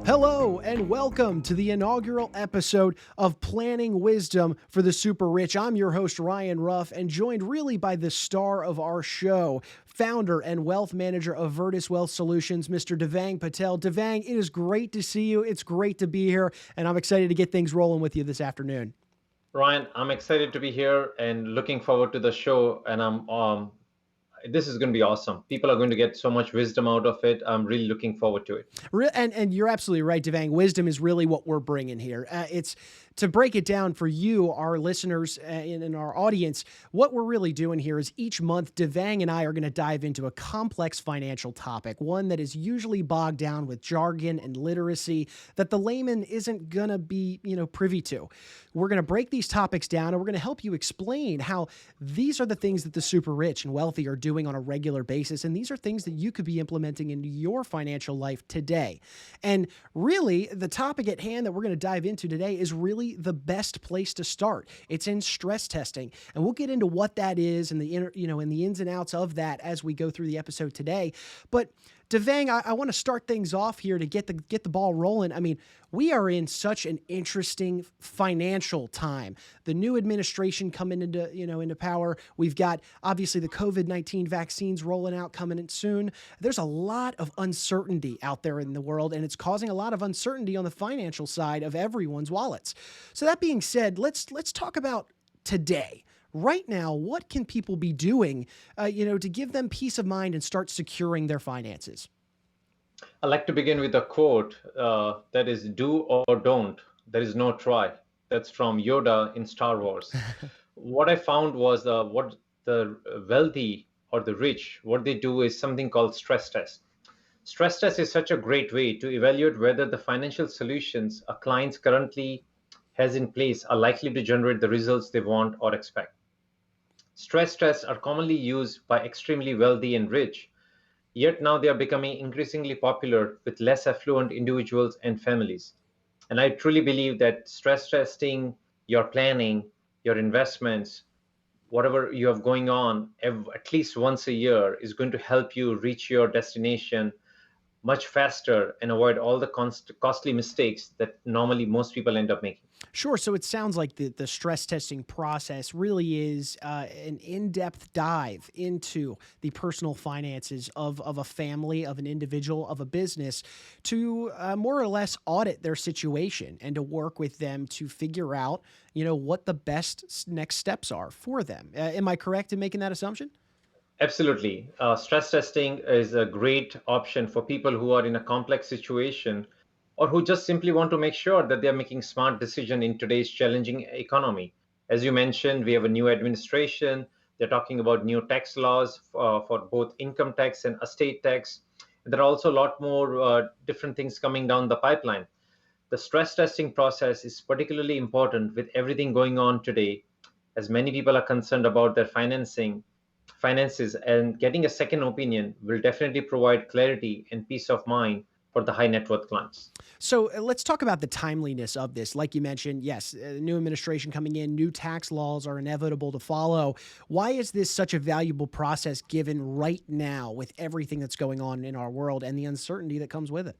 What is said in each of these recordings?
Hello and welcome to the inaugural episode of Planning Wisdom for the Super Rich. I'm your host, Ryan Ruff, and joined really by the star of our show, founder and wealth manager of Virtus Wealth Solutions, Mr. Devang Patel. Devang, it is great to see you. It's great to be here, and I'm excited to get things rolling with you this afternoon. Ryan, I'm excited to be here and looking forward to the show. And this is going to be awesome. People are going to get so much wisdom out of it. I'm really looking forward to it. And you're absolutely right, Devang. Wisdom is really what we're bringing here. It's to break it down for you, our listeners and our audience. What we're really doing here is each month, Devang and I are going to dive into a complex financial topic, one that is usually bogged down with jargon and literacy that the layman isn't going to be, privy to. We're going to break these topics down, and we're going to help you explain how these are the things that the super rich and wealthy are doing on a regular basis, and these are things that you could be implementing into your financial life today. And really, the topic at hand that we're going to dive into today is really the best place to start. It's in stress testing, and we'll get into what that is and the ins and outs of that as we go through the episode today. But Devang, I want to start things off here to get the ball rolling. I mean, we are in such an interesting financial time. The new administration coming into power. We've got obviously the COVID-19 vaccines rolling out coming in soon. There's a lot of uncertainty out there in the world, and it's causing a lot of uncertainty on the financial side of everyone's wallets. So that being said, let's talk about today. Right now, what can people be doing, to give them peace of mind and start securing their finances? I'd like to begin with a quote that is do or don't. There is no try. That's from Yoda in Star Wars. What I found was what the wealthy or the rich, what they do is something called stress test. Stress test is such a great way to evaluate whether the financial solutions a client currently has in place are likely to generate the results they want or expect. Stress tests are commonly used by extremely wealthy and rich, yet now they are becoming increasingly popular with less affluent individuals and families. And I truly believe that stress testing your planning, your investments, whatever you have going on at least once a year is going to help you reach your destination much faster and avoid all the costly mistakes that normally most people end up making. Sure. So it sounds like the stress testing process really is an in-depth dive into the personal finances of a family, of an individual, of a business to more or less audit their situation and to work with them to figure out, what the best next steps are for them. Am I correct in making that assumption? Absolutely. Stress testing is a great option for people who are in a complex situation or who just simply want to make sure that they're making smart decisions in today's challenging economy. As you mentioned, we have a new administration. They're talking about new tax laws for both income tax and estate tax. There are also a lot more different things coming down the pipeline. The stress testing process is particularly important with everything going on today, as many people are concerned about their finances, and getting a second opinion will definitely provide clarity and peace of mind for the high net worth clients. So let's talk about the timeliness of this. Like you mentioned, yes, new administration coming in, new tax laws are inevitable to follow. Why is this such a valuable process given right now with everything that's going on in our world and the uncertainty that comes with it?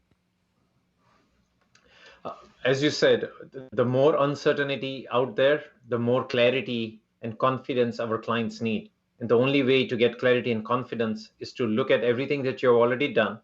As you said, the more uncertainty out there, the more clarity and confidence our clients need. And the only way to get clarity and confidence is to look at everything that you've already done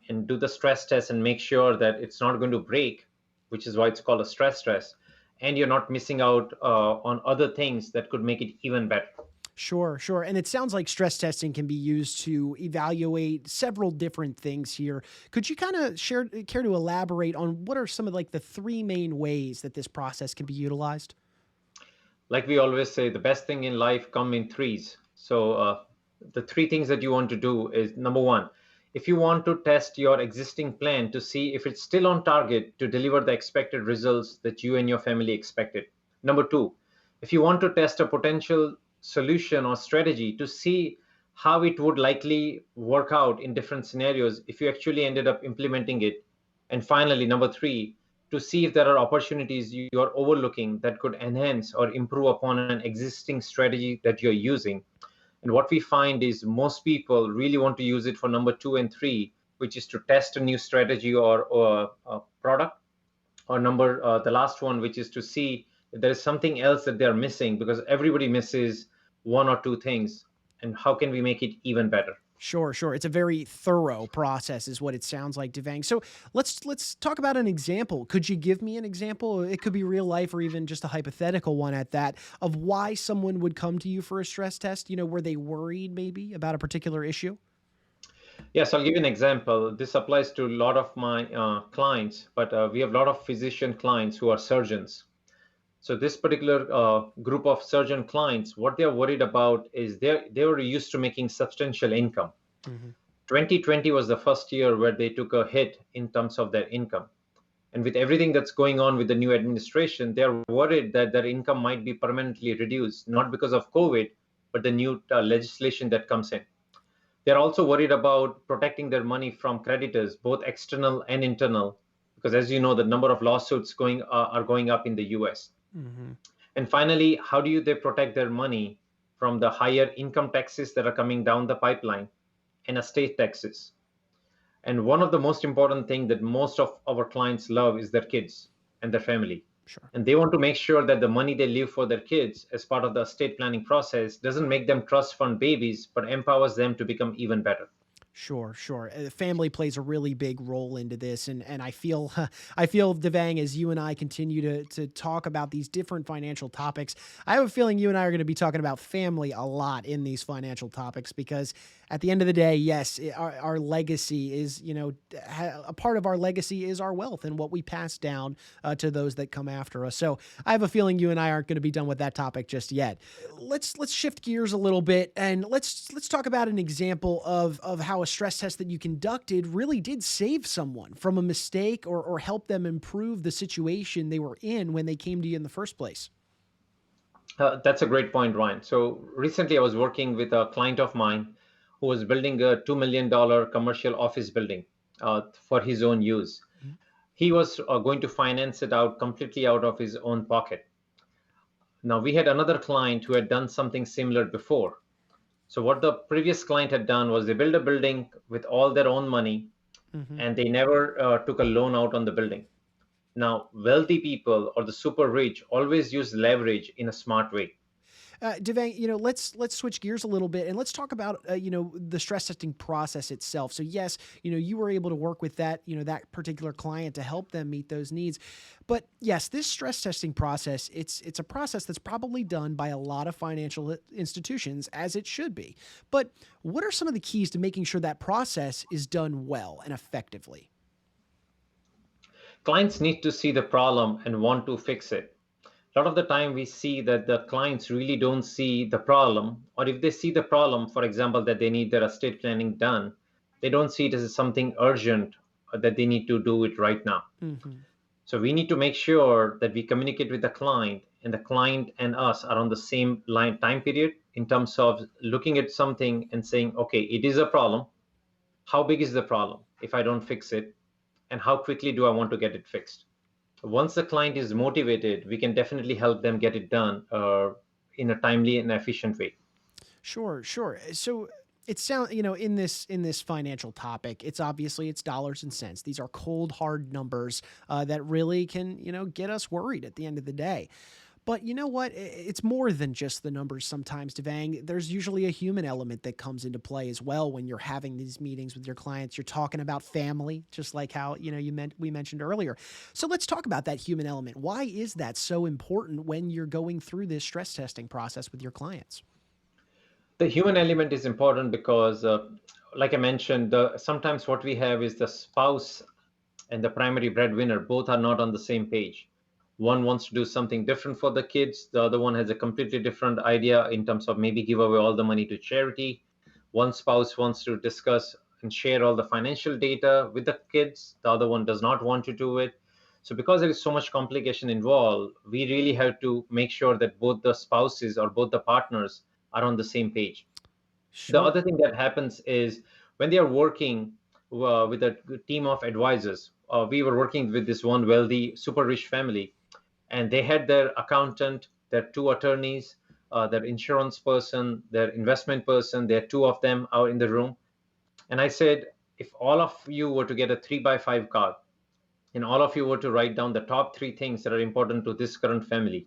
and do the stress test and make sure that it's not going to break, which is why it's called a stress test. And you're not missing out on other things that could make it even better. Sure, sure. And it sounds like stress testing can be used to evaluate several different things here. Could you kind of care to elaborate on what are some of like the three main ways that this process can be utilized? Like we always say, the best thing in life come in threes. So the three things that you want to do is number one, if you want to test your existing plan to see if it's still on target to deliver the expected results that you and your family expected. Number two, if you want to test a potential solution or strategy to see how it would likely work out in different scenarios if you actually ended up implementing it. And finally, number three, to see if there are opportunities you are overlooking that could enhance or improve upon an existing strategy that you're using. And what we find is most people really want to use it for number two and three, which is to test a new strategy or a product, or the last one, which is to see if there is something else that they're missing, because everybody misses one or two things, and how can we make it even better. Sure, sure. It's a very thorough process, is what it sounds like, Devang. So let's talk about an example. Could you give me an example? It could be real life or even just a hypothetical one at that, of why someone would come to you for a stress test. Were they worried maybe about a particular issue? Yes, I'll give you an example. This applies to a lot of my clients, but we have a lot of physician clients who are surgeons. So this particular group of surgeon clients, what they're worried about is they were used to making substantial income. Hmm. 2020 was the first year where they took a hit in terms of their income. And with everything that's going on with the new administration, they're worried that their income might be permanently reduced, not because of COVID, but the new legislation that comes in. They're also worried about protecting their money from creditors, both external and internal, because as you know, the number of lawsuits are going up in the US. Hmm. And finally, how do they protect their money from the higher income taxes that are coming down the pipeline and estate taxes? And one of the most important things that most of our clients love is their kids and their family. Sure. And they want to make sure that the money they leave for their kids as part of the estate planning process doesn't make them trust fund babies, but empowers them to become even better. Sure, sure. Family plays a really big role into this, and I feel I feel, Devang, as you and I continue to talk about these different financial topics, I have a feeling you and I are going to be talking about family a lot in these financial topics, because at the end of the day, yes, our legacy is, a part of our legacy is our wealth and what we pass down to those that come after us. So I have a feeling you and I aren't going to be done with that topic just yet. Let's shift gears a little bit, and let's talk about an example of how a stress test that you conducted really did save someone from a mistake, or help them improve the situation they were in when they came to you in the first place. That's a great point, Ryan. So recently I was working with a client of mine who was building a $2 million commercial office building for his own use. Mhm. He was going to finance it out completely out of his own pocket. Now, we had another client who had done something similar before. So, what the previous client had done was they built a building with all their own money, Mhm. and they never took a loan out on the building. Now, wealthy people or the super rich always use leverage in a smart way. Devang, let's switch gears a little bit, and let's talk about the stress testing process itself. So yes, you were able to work with that particular client to help them meet those needs, but yes, this stress testing process, it's a process that's probably done by a lot of financial institutions, as it should be. But what are some of the keys to making sure that process is done well and effectively? Clients need to see the problem and want to fix it. A lot of the time, we see that the clients really don't see the problem, or if they see the problem, for example, that they need their estate planning done, they don't see it as something urgent or that they need to do it right now. Hmm. So we need to make sure that we communicate with the client, and the client and us are on the same line time period in terms of looking at something and saying, okay, it is a problem. How big is the problem if I don't fix it? And how quickly do I want to get it fixed? Once the client is motivated, we can definitely help them get it done in a timely and efficient way. Sure, sure. So it sounds, in this financial topic, it's dollars and cents. These are cold, hard numbers that really can, get us worried at the end of the day. But you know what? It's more than just the numbers sometimes, Devang. There's usually a human element that comes into play as well when you're having these meetings with your clients. You're talking about family, just like how, we mentioned earlier. So let's talk about that human element. Why is that so important when you're going through this stress testing process with your clients? The human element is important because, like I mentioned, sometimes what we have is the spouse and the primary breadwinner both are not on the same page. One wants to do something different for the kids, the other one has a completely different idea in terms of maybe give away all the money to charity. One spouse wants to discuss and share all the financial data with the kids, the other one does not want to do it. So, because there is so much complication involved, we really have to make sure that both the spouses or both the partners are on the same page. The Sure. other thing that happens is when they are working with a team of advisors. We were working with this one wealthy, super rich family, and they had their accountant, their two attorneys, their insurance person, their investment person. There are two of them out in the room. And I said, if all of you were to get a 3x5 card and all of you were to write down the top three things that are important to this current family,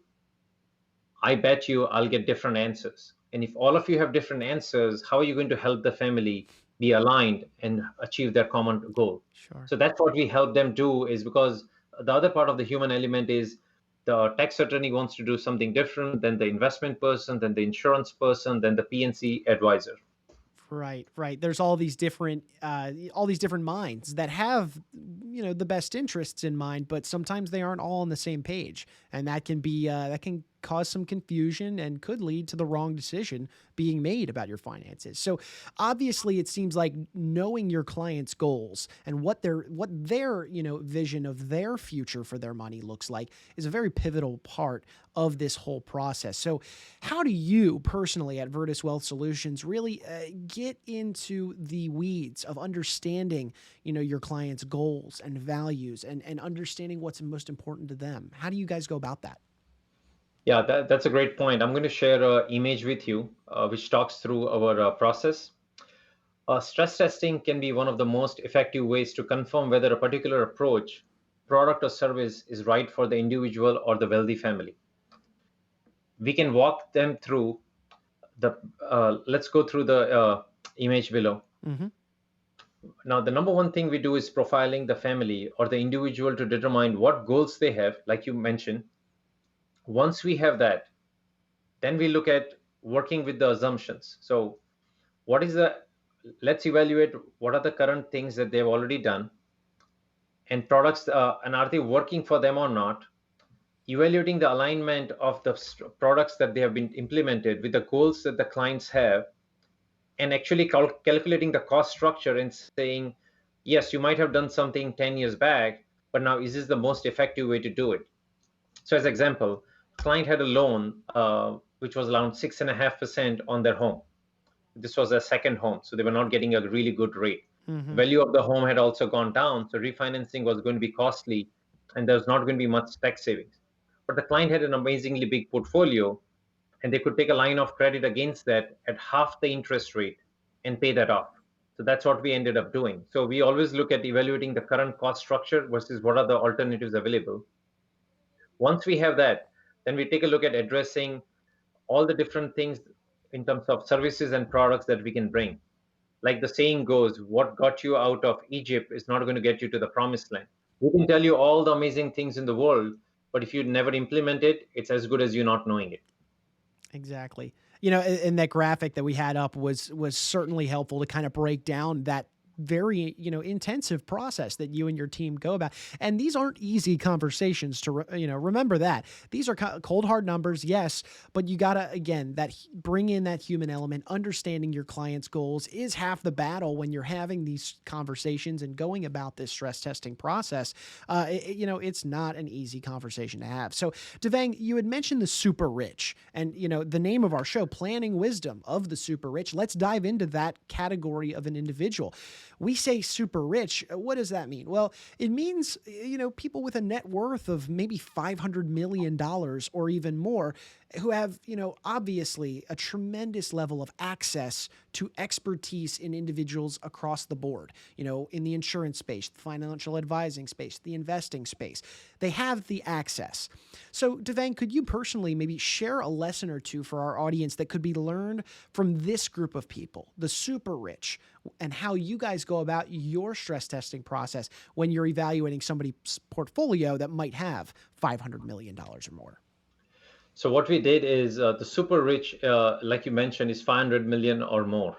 I bet you I'll get different answers. And if all of you have different answers, how are you going to help the family be aligned and achieve their common goal? Sure. So that's what we help them do, is because the other part of the human element is the tax attorney wants to do something different than the investment person, than the insurance person, than the PNC advisor. Right, right. There's all these different minds that have, the best interests in mind, but sometimes they aren't all on the same page, and that can cause some confusion and could lead to the wrong decision being made about your finances. So obviously, it seems like knowing your client's goals and what their vision of their future for their money looks like is a very pivotal part of this whole process. So how do you personally at Virtus Wealth Solutions really get into the weeds of understanding, your client's goals and values and understanding what's most important to them? How do you guys go about that? Yeah, that's a great point. I'm going to share an image with you, which talks through our process. Stress testing can be one of the most effective ways to confirm whether a particular approach, product, or service is right for the individual or the wealthy family. We can walk them through let's go through the image below. Mm-hmm. Now, the number one thing we do is profiling the family or the individual to determine what goals they have, like you mentioned. Once we have that, then we look at working with the assumptions. So what is the let's evaluate what are the current things that they've already done and products, and are they working for them or not, evaluating the alignment of the products that they have been implemented with the goals that the clients have, and actually calculating the cost structure and saying, yes, you might have done something 10 years back, but now is this the most effective way to do it? So as example, client had a loan which was around 6.5% on their home. This was their second home, so they were not getting a really good rate. The Mm-hmm. value of the home had also gone down, so refinancing was going to be costly, and there was not going to be much tax savings. But the client had an amazingly big portfolio, and they could take a line of credit against that at half the interest rate and pay that off. So that's what we ended up doing. So we always look at evaluating the current cost structure versus what are the alternatives available. Once we have that, then we take a look at addressing all the different things in terms of services and products that we can bring. Like the saying goes, what got you out of Egypt is not going to get you to the promised land. We can tell you all the amazing things in the world, but if you never implement it, it's as good as you not knowing it. Exactly. And that graphic that we had up was certainly helpful to kind of break down that very intensive process that you and your team go about. And these aren't easy conversations to remember that these are cold hard numbers, yes, but you gotta again that bring in that human element. Understanding your client's goals is half the battle when you're having these conversations and going about this stress testing process. It's not an easy conversation to have. So Devang, you had mentioned the super rich, and the name of our show, Planning Wisdom of the Super Rich. Let's dive into that category of an individual. We say super rich. What does that mean? Well, it means, people with a net worth of maybe $500 million or even more who have, obviously a tremendous level of access to expertise in individuals across the board, in the insurance space, the financial advising space, the investing space. They have the access. So, Devang, could you personally maybe share a lesson or two for our audience that could be learned from this group of people, the super rich, and how you guys go about your stress testing process when you're evaluating somebody's portfolio that might have $500 million or more? So what we did is the super rich, like you mentioned, is 500 million or more.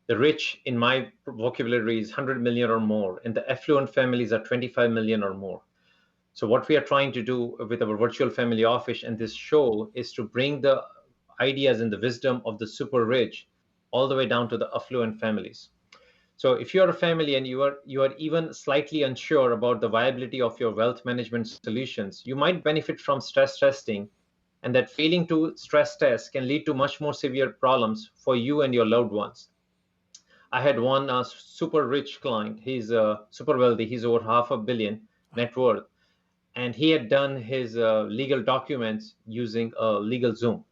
The rich in my vocabulary is 100 million or more, and the affluent families are 25 million or more. So what we are trying to do with our virtual family office and this show is to bring the ideas and the wisdom of the super rich all the way down to the affluent families. So if you're a family and you are even slightly unsure about the viability of your wealth management solutions, you might benefit from stress testing, and that failing to stress test can lead to much more severe problems for you and your loved ones. I had one super rich client. He's super wealthy. He's over half a billion net worth, and he had done his legal documents using legal Zoom.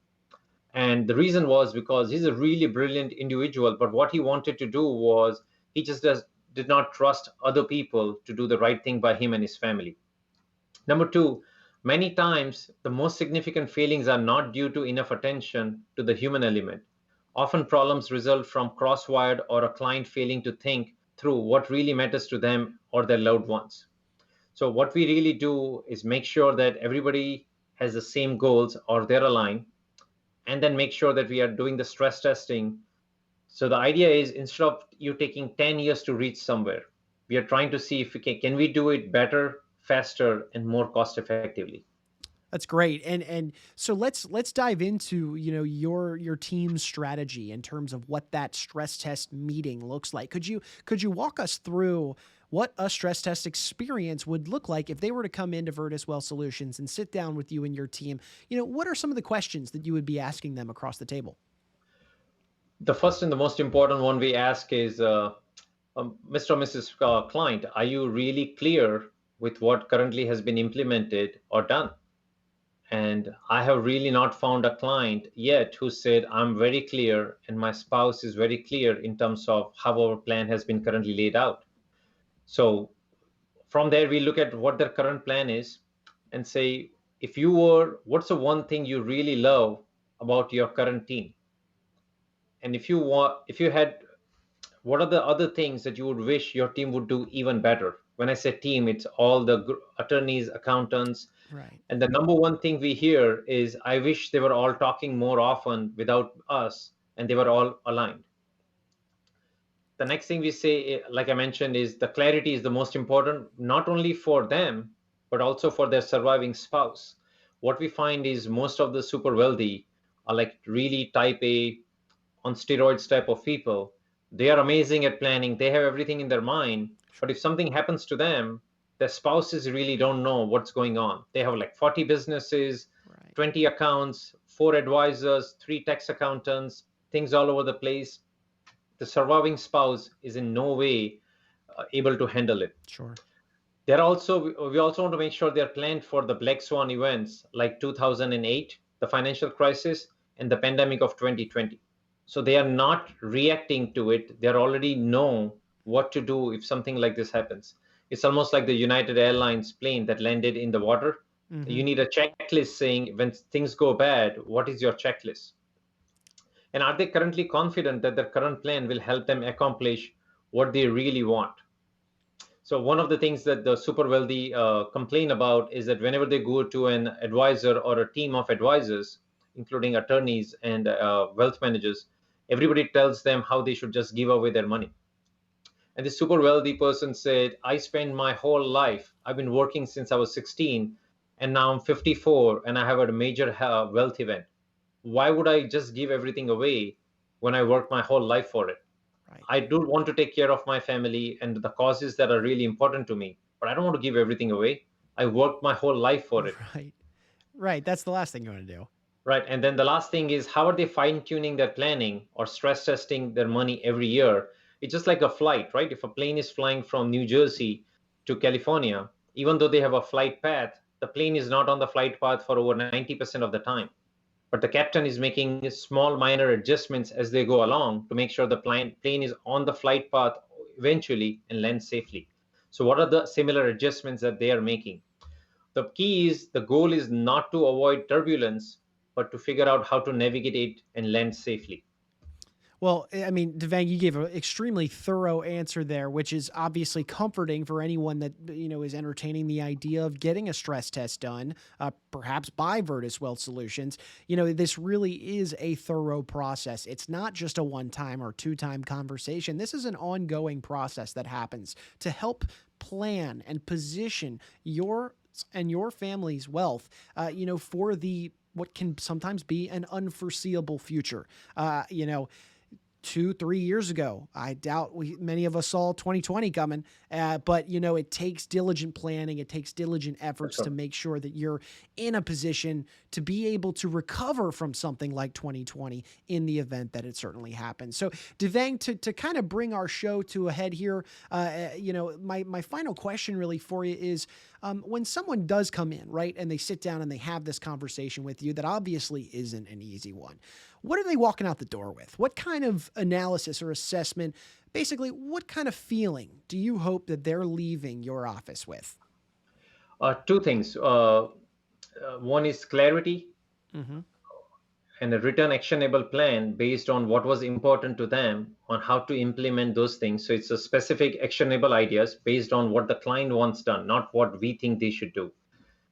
And the reason was because he's a really brilliant individual, but what he wanted to do was he just did not trust other people to do the right thing by him and his family. Number two, many times the most significant failings are not due to enough attention to the human element. Often problems result from crosswired or a client failing to think through what really matters to them or their loved ones. So what we really do is make sure that everybody has the same goals or they're aligned, and then make sure that we are doing the stress testing. So the idea is, instead of you taking 10 years to reach somewhere, we are trying to see if can we do it better, faster, and more cost effectively. That's great. And so let's dive into, your team's strategy in terms of what that stress test meeting looks like. Could you walk us through what a stress test experience would look like if they were to come into Virtus Well Solutions and sit down with you and your team? What are some of the questions that you would be asking them across the table? The first and the most important one we ask is, Mr. or Mrs. Client, are you really clear with what currently has been implemented or done? And I have really not found a client yet who said, I'm very clear and my spouse is very clear in terms of how our plan has been currently laid out. So from there, we look at what their current plan is and say, what's the one thing you really love about your current team? And if you had, what are the other things that you would wish your team would do even better? When I say team, it's all the attorneys, accountants. Right. And the number one thing we hear is, I wish they were all talking more often without us and they were all aligned. The next thing we say, like I mentioned, is the clarity is the most important, not only for them, but also for their surviving spouse. What we find is most of the super wealthy are like really type A on steroids type of people. They are amazing at planning, they have everything in their mind, but if something happens to them, their spouses really don't know what's going on. They have like 40 businesses, Right. 20 accounts, 4 advisors, 3 tax accountants, things all over the place. The surviving spouse is in no way able to handle it. Sure. We also want to make sure they're planned for the black swan events like 2008, the financial crisis, and the pandemic of 2020. So they are not reacting to it. They already know what to do if something like this happens. It's almost like the United Airlines plane that landed in the water. Mm-hmm. You need a checklist saying, when things go bad, what is your checklist? And are they currently confident that their current plan will help them accomplish what they really want? So one of the things that the super wealthy complain about is that whenever they go to an advisor or a team of advisors, including attorneys and wealth managers, everybody tells them how they should just give away their money. And this super wealthy person said, I spent my whole life, I've been working since I was 16, and now I'm 54, and I have a major wealth event. Why would I just give everything away when I worked my whole life for it? Right. I do want to take care of my family and the causes that are really important to me, but I don't want to give everything away. I worked my whole life for it. Right. Right. That's the last thing you want to do. Right. And then the last thing is, how are they fine tuning their planning or stress testing their money every year? It's just like a flight, right? If a plane is flying from New Jersey to California, even though they have a flight path, the plane is not on the flight path for over 90% of the time. But the captain is making small minor adjustments as they go along to make sure the plane is on the flight path eventually and lands safely. So what are the similar adjustments that they are making? The key is, the goal is not to avoid turbulence, but to figure out how to navigate it and land safely. Well, I mean, Devang, you gave an extremely thorough answer there, which is obviously comforting for anyone that is entertaining the idea of getting a stress test done, perhaps by Virtus Wealth Solutions. This really is a thorough process. It's not just a one-time or two-time conversation. This is an ongoing process that happens to help plan and position your and your family's wealth, for the what can sometimes be an unforeseeable future. 2-3 years ago, I doubt many of us saw 2020 coming. But it takes diligent planning. It takes diligent efforts to make sure that you're in a position to be able to recover from something like 2020 in the event that it certainly happens. So, Devang, to kind of bring our show to a head here, my final question really for you is, When someone does come in, right, and they sit down and they have this conversation with you that obviously isn't an easy one, what are they walking out the door with? What kind of analysis or assessment, basically, what kind of feeling do you hope that they're leaving your office with? Two things. One is clarity Hmm. and a written actionable plan based on what was important to them on how to implement those things. So it's a specific actionable ideas based on what the client wants done, not what we think they should do.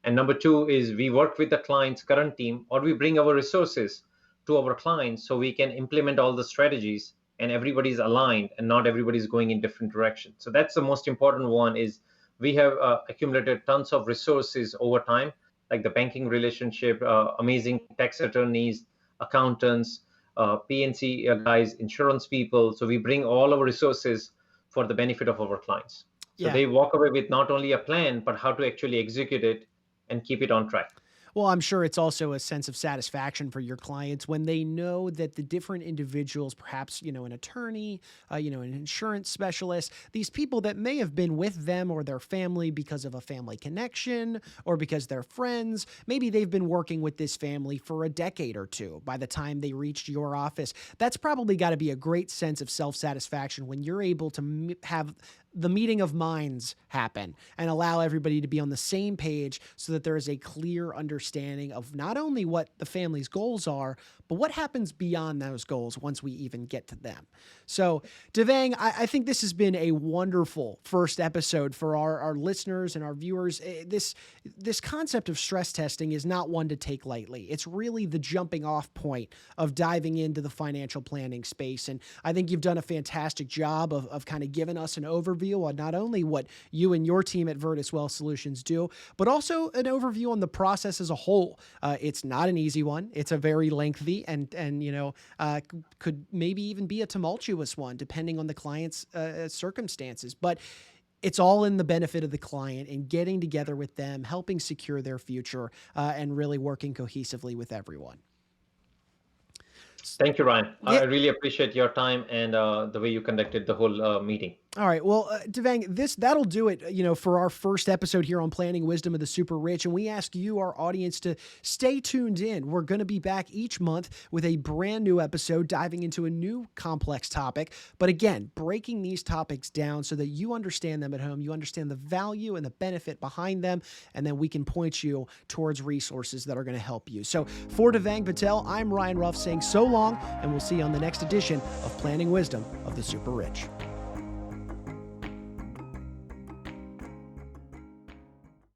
And number two is we work with the client's current team or we bring our resources to our clients so we can implement all the strategies and everybody's aligned and not everybody's going in different directions. So that's the most important one is we have accumulated tons of resources over time, like the banking relationship, amazing tax attorneys, accountants, PNC guys, insurance people. So we bring all our resources for the benefit of our clients. So Yeah. they walk away with not only a plan, but how to actually execute it and keep it on track. Well, I'm sure it's also a sense of satisfaction for your clients when they know that the different individuals, perhaps, an attorney, an insurance specialist, these people that may have been with them or their family because of a family connection or because they're friends, maybe they've been working with this family for a decade or two by the time they reached your office. That's probably got to be a great sense of self-satisfaction when you're able to have the meeting of minds happen and allow everybody to be on the same page so that there is a clear understanding of not only what the family's goals are, but what happens beyond those goals once we even get to them. So, Devang, I think this has been a wonderful first episode for our listeners and our viewers. This concept of stress testing is not one to take lightly. It's really the jumping off point of diving into the financial planning space. And I think you've done a fantastic job of kind of giving us an overview on not only what you and your team at Virtus Wealth Solutions do, but also an overview on the process as a whole. It's not an easy one. It's a very lengthy and could maybe even be a tumultuous one depending on the client's circumstances. But it's all in the benefit of the client and getting together with them, helping secure their future, and really working cohesively with everyone. Thank you, Ryan. I Yeah. really appreciate your time and the way you conducted the whole meeting. All right. Well, Devang, that'll do it, for our first episode here on Planning Wisdom of the Super Rich. And we ask you, our audience, to stay tuned in. We're going to be back each month with a brand new episode diving into a new complex topic. But again, breaking these topics down so that you understand them at home, you understand the value and the benefit behind them, and then we can point you towards resources that are going to help you. So for Devang Patel, I'm Ryan Ruff saying so long, and we'll see you on the next edition of Planning Wisdom of the Super Rich.